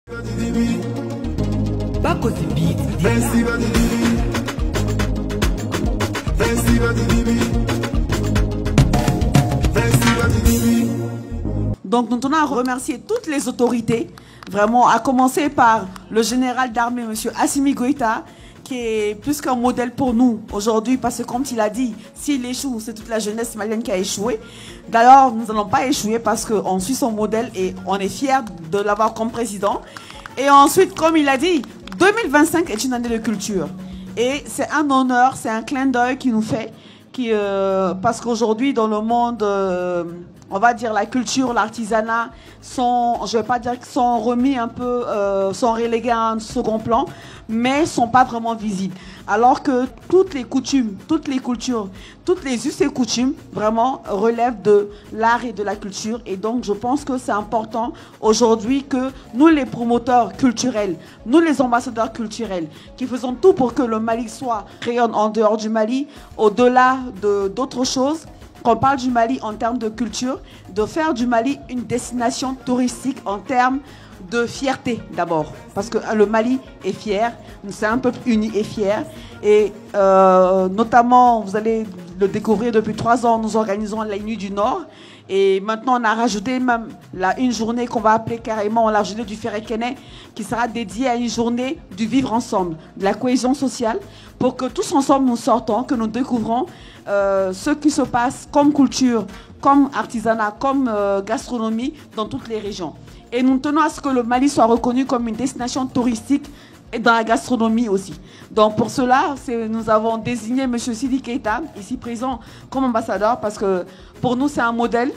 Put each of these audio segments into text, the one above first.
Donc nous tenons à remercier toutes les autorités, vraiment à commencer par le général d'armée, M. Assimi Goïta, qui est plus qu'un modèle pour nous aujourd'hui, parce que comme il a dit, s'il échoue, c'est toute la jeunesse malienne qui a échoué. D'ailleurs, nous n'allons pas échouer parce qu'on suit son modèle et on est fiers de l'avoir comme président. Et ensuite, comme il a dit, 2025 est une année de culture. Et c'est un honneur, c'est un clin d'œil qui nous fait, parce qu'aujourd'hui, dans le monde, on va dire la culture, l'artisanat, je vais pas dire qu'ils sont remis un peu, sont relégués à un second plan, mais sont pas vraiment visibles. Alors que toutes les coutumes, toutes les cultures, toutes les us et coutumes, vraiment relèvent de l'art et de la culture. Et donc, je pense que c'est important aujourd'hui que nous, les promoteurs culturels, nous, les ambassadeurs culturels, qui faisons tout pour que le Mali soit rayonne en dehors du Mali, au-delà d'autres choses, qu'on parle du Mali en termes de culture, de faire du Mali une destination touristique en termes de fierté d'abord. Parce que le Mali est fier, c'est un peuple uni et fier. Et notamment, vous allez le découvrir depuis 3 ans, nous organisons la Nuit du Nord. Et maintenant, on a rajouté même une journée qu'on va appeler carrément la journée du Ferrekene, qui sera dédiée à une journée du vivre ensemble, de la cohésion sociale, pour que tous ensemble nous sortons, que nous découvrons ce qui se passe comme culture, comme artisanat, comme gastronomie dans toutes les régions. Et nous tenons à ce que le Mali soit reconnu comme une destination touristique et dans la gastronomie aussi. Donc pour cela, nous avons désigné M. Sidi Keita, ici présent, comme ambassadeur, parce que pour nous, c'est un modèle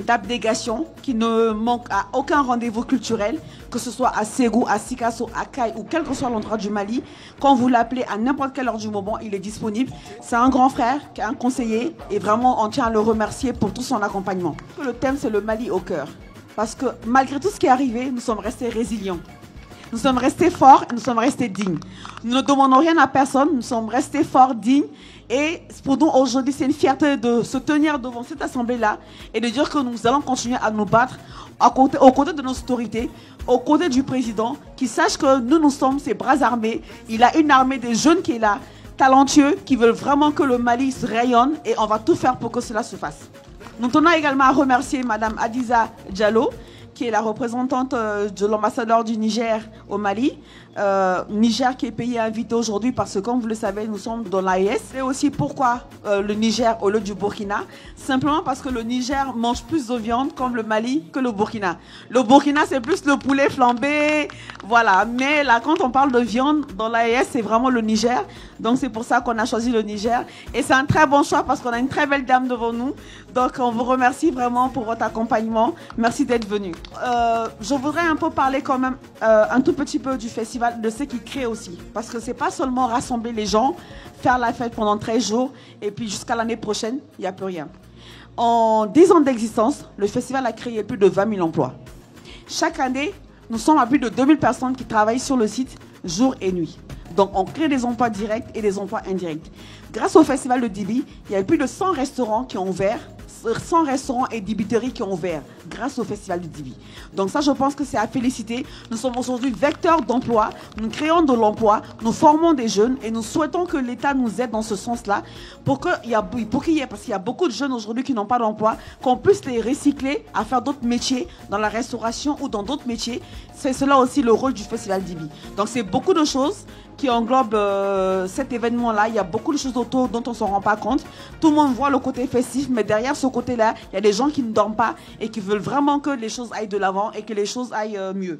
d'abnégation qui ne manque à aucun rendez-vous culturel, que ce soit à Ségou, à Sikasso, à Kaye ou quel que soit l'endroit du Mali. Quand vous l'appelez à n'importe quelle heure du moment, il est disponible. C'est un grand frère, un conseiller, et vraiment on tient à le remercier pour tout son accompagnement. Le thème, c'est le Mali au cœur. Parce que malgré tout ce qui est arrivé, nous sommes restés résilients. Nous sommes restés forts et nous sommes restés dignes. Nous ne demandons rien à personne, nous sommes restés forts, dignes. Et pour nous, aujourd'hui, c'est une fierté de se tenir devant cette assemblée-là et de dire que nous allons continuer à nous battre aux côtés de nos autorités, aux côtés du président, qui sache que nous sommes ses bras armés. Il a une armée de jeunes qui est là, talentueux, qui veulent vraiment que le Mali se rayonne et on va tout faire pour que cela se fasse. Nous tenons également à remercier Mme Adiza Diallo, qui est la représentante de l'ambassadeur du Niger au Mali. Niger qui est pays invité aujourd'hui parce que, comme vous le savez, nous sommes dans l'AES. Et aussi pourquoi le Niger au lieu du Burkina? Simplement parce que le Niger mange plus de viande comme le Mali que le Burkina. Le Burkina, c'est plus le poulet flambé, voilà. Mais là, quand on parle de viande, dans l'AES, c'est vraiment le Niger. Donc c'est pour ça qu'on a choisi le Niger. Et c'est un très bon choix parce qu'on a une très belle dame devant nous. Donc on vous remercie vraiment pour votre accompagnement. Merci d'être venu. Je voudrais un peu parler quand même un tout petit peu du festival, de ce qu'il crée aussi. Parce que c'est pas seulement rassembler les gens, faire la fête pendant 13 jours et puis jusqu'à l'année prochaine, il n'y a plus rien. En 10 ans d'existence, le festival a créé plus de 20 000 emplois. Chaque année, nous sommes à plus de 2000 personnes qui travaillent sur le site jour et nuit. Donc on crée des emplois directs et des emplois indirects. Grâce au festival de Dibi, il y a eu plus de 100 restaurants qui ont ouvert, 100 restaurants et débiteries qui ont ouvert grâce au festival de Dibi. Donc ça, je pense que c'est à féliciter. Nous sommes aujourd'hui vecteurs d'emploi, nous créons de l'emploi, nous formons des jeunes et nous souhaitons que l'État nous aide dans ce parce qu'il y a beaucoup de jeunes aujourd'hui qui n'ont pas d'emploi, qu'on puisse les recycler à faire d'autres métiers dans la restauration ou dans d'autres métiers. C'est cela aussi le rôle du festival Dibi. Donc c'est beaucoup de choses qui englobe cet événement-là. Il y a beaucoup de choses autour dont on ne s'en rend pas compte. Tout le monde voit le côté festif, mais derrière ce côté-là, il y a des gens qui ne dorment pas et qui veulent vraiment que les choses aillent de l'avant et que les choses aillent mieux.